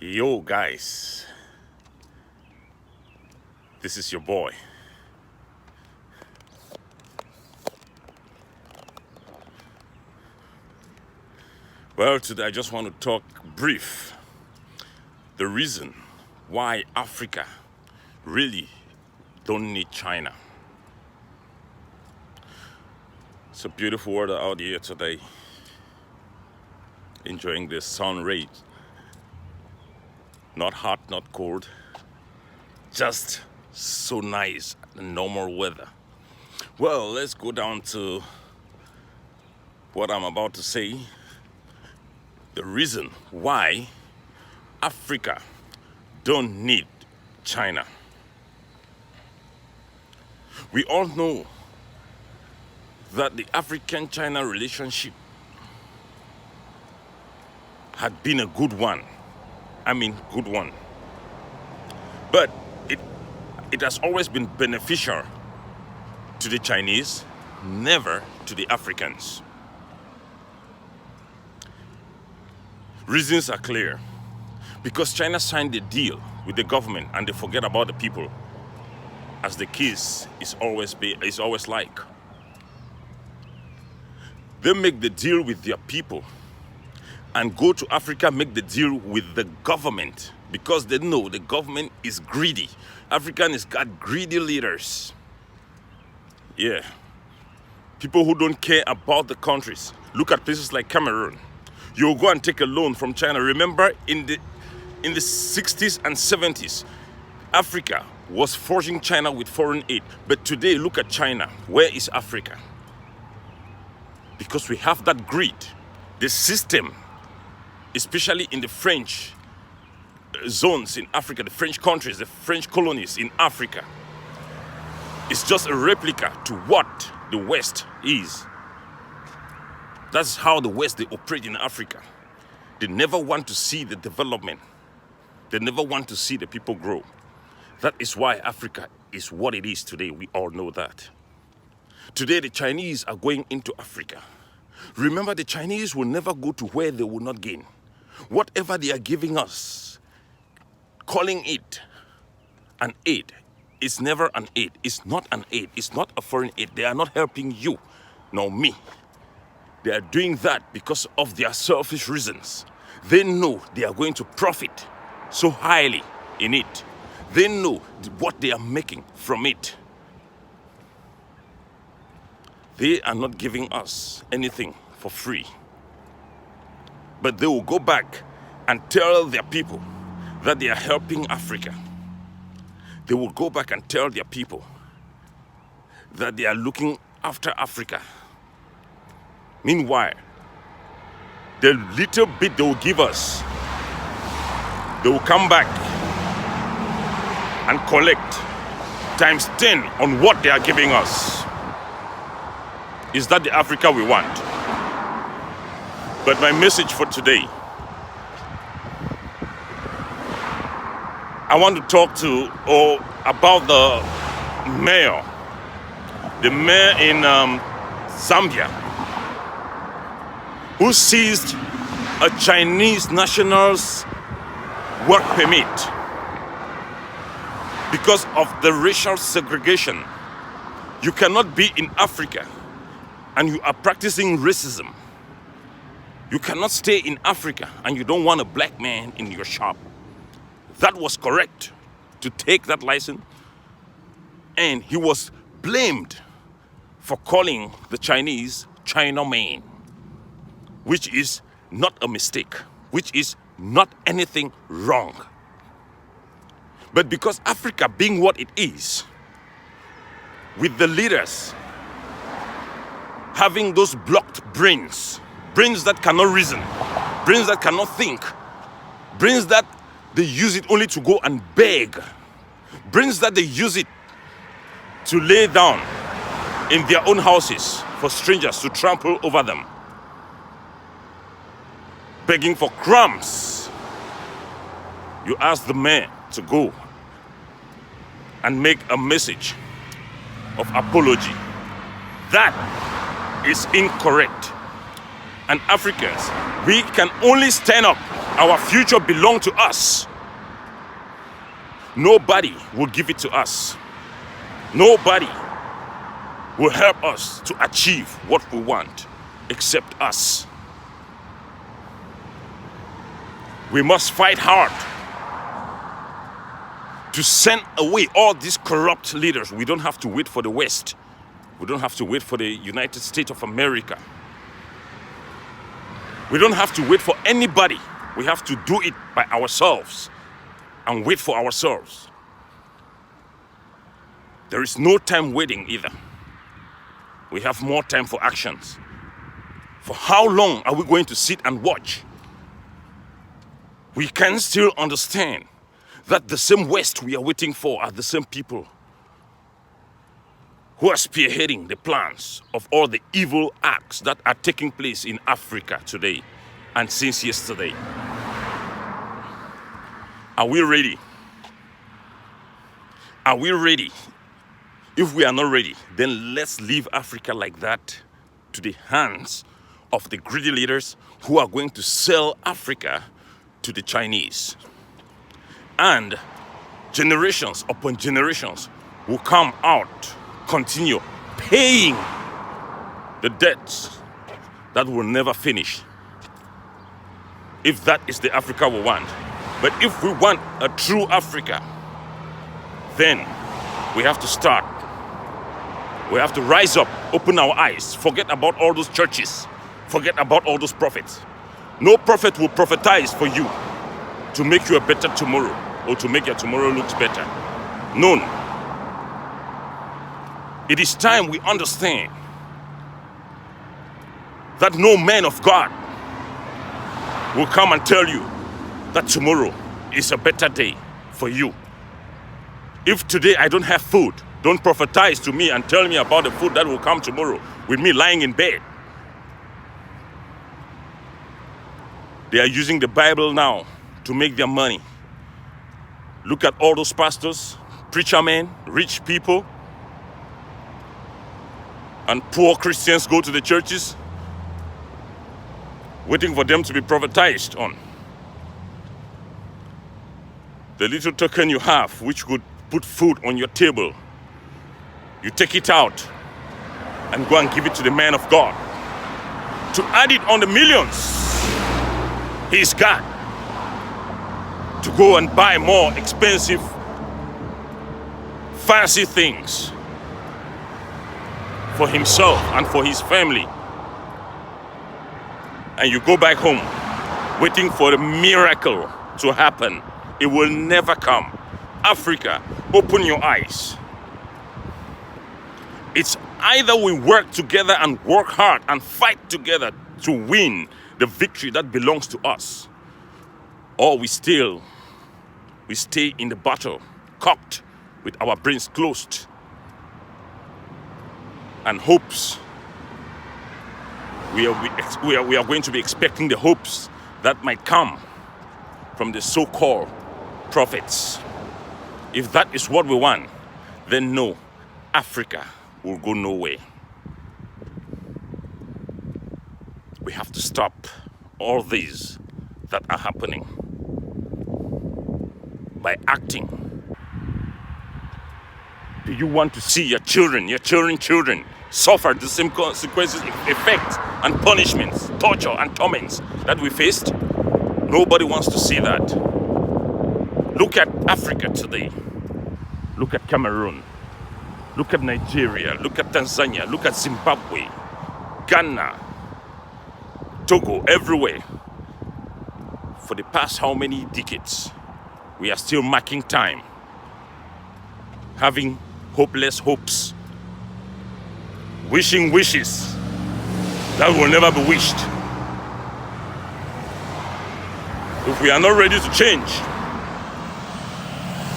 Yo guys, this is your boy. Well, today I just want to talk brief. The reason why Africa really don't need China. It's a beautiful weather out here today. Enjoying the sun rays. Not hot, not cold. Just so nice and normal weather. Well, let's go down to what I'm about to say. The reason why Africa don't need China. We all know that the African-China relationship had been a good one. Good one. But it has always been beneficial to the Chinese, never to the Africans. Reasons are clear. Because China signed a deal with the government and they forget about the people, as the case is always like. They make the deal with their people and go to Africa, make the deal with the government, because they know the government is greedy. Africa has got greedy leaders. Yeah. People who don't care about the countries. Look at places like Cameroon. You'll go and take a loan from China. Remember, in the 60s and 70s, Africa was forging China with foreign aid. But today, look at China. Where is Africa? Because we have that greed. The system, especially in the French zones in Africa, the French countries, the French colonies in Africa, is just a replica to what the West is. That's how the West, they operate in Africa. They never want to see the development. They never want to see the people grow. That is why Africa is what it is today. We all know that. Today, the Chinese are going into Africa. Remember, the Chinese will never go to where they will not gain. Whatever they are giving us, calling it an aid, is never an aid. It's not an aid. It's not a foreign aid. They are not helping you, nor me. They are doing that because of their selfish reasons. They know they are going to profit so highly in it. They know what they are making from it. They are not giving us anything for free. But they will go back and tell their people that they are helping Africa. They will go back and tell their people that they are looking after Africa. Meanwhile, the little bit they will give us, they will come back and collect times 10 on what they are giving us. Is that the Africa we want? But my message for today, I want to talk about the mayor in Zambia, who seized a Chinese national's work permit because of the racial segregation. You cannot be in Africa and you are practicing racism. You cannot stay in Africa and you don't want a black man in your shop. That was correct to take that license, and he was blamed for calling the Chinese Chinaman, which is not a mistake, which is not anything wrong. But because Africa being what it is, with the leaders having those blocked brains that cannot reason, brains that cannot think, brains that they use it only to go and beg, brains that they use it to lay down in their own houses for strangers to trample over them, begging for crumbs. You ask the mayor to go and make a message of apology. That is incorrect. And Africans, we can only stand up Our future belongs to us. Nobody will give it to us. Nobody will help us to achieve what we want except us. We must fight hard to send away all these corrupt leaders. We don't have to wait for the West. We don't have to wait for the United States of America. We don't have to wait for anybody. We have to do it by ourselves and wait for ourselves. There is no time waiting either. We have more time for actions. For how long are we going to sit and watch? We can still understand that the same West we are waiting for are the same people who are spearheading the plans of all the evil acts that are taking place in Africa today and since yesterday. Are we ready? Are we ready? If we are not ready, then let's leave Africa like that to the hands of the greedy leaders who are going to sell Africa to the Chinese. And generations upon generations will come out, continue paying the debts that will never finish. If that is the Africa we want. But if we want a true Africa, then we have to start. We have to rise up, open our eyes, forget about all those churches, forget about all those prophets. No prophet will prophesize for you to make you a better tomorrow or to make your tomorrow look better. None. It is time we understand that no man of God will come and tell you that tomorrow is a better day for you. If today I don't have food, don't prophesize to me and tell me about the food that will come tomorrow with me lying in bed. They are using the Bible now to make their money. Look at all those pastors, preacher men, rich people, and poor Christians go to the churches waiting for them to be prophetized on. The little token you have, which could put food on your table, you take it out and go and give it to the man of God to add it on the millions he's got to go and buy more expensive, fancy things for himself and for his family. And you go back home waiting for the miracle to happen. It will never come. Africa, open your eyes. It's either we work together and work hard and fight together to win the victory that belongs to us, or we stay in the battle, cocked with our brains closed and hopes. We are going to be expecting the hopes that might come from the so-called prophets. If that is what we want, then no, Africa will go nowhere. We have to stop all these that are happening by acting. Do you want to see your children suffer the same consequences, effects, and punishments, torture and torments that we faced? Nobody wants to see that. Look at Africa today. Look at Cameroon. Look at Nigeria. Look at Tanzania. Look at Zimbabwe, Ghana, Togo, everywhere. For the past how many decades, we are still marking time, having hopeless hopes, wishing wishes that will never be wished. If we are not ready to change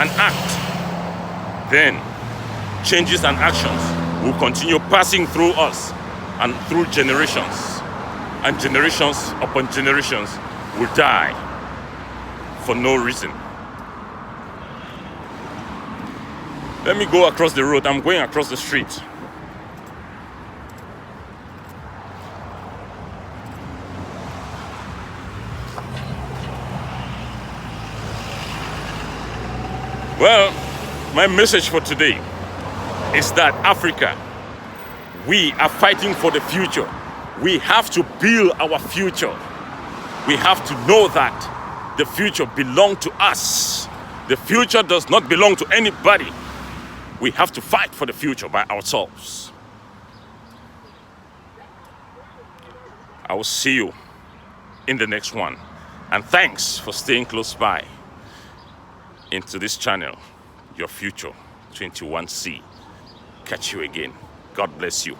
and act, then changes and actions will continue passing through us and through generations. And generations upon generations will die for no reason. Let me go across the road. I'm going across the street. Well, my message for today is that Africa, we are fighting for the future. We have to build our future. We have to know that the future belongs to us. The future does not belong to anybody. We have to fight for the future by ourselves. I will see you in the next one. And thanks for staying close by into this channel, YourFuture21c. Catch you again. God bless you.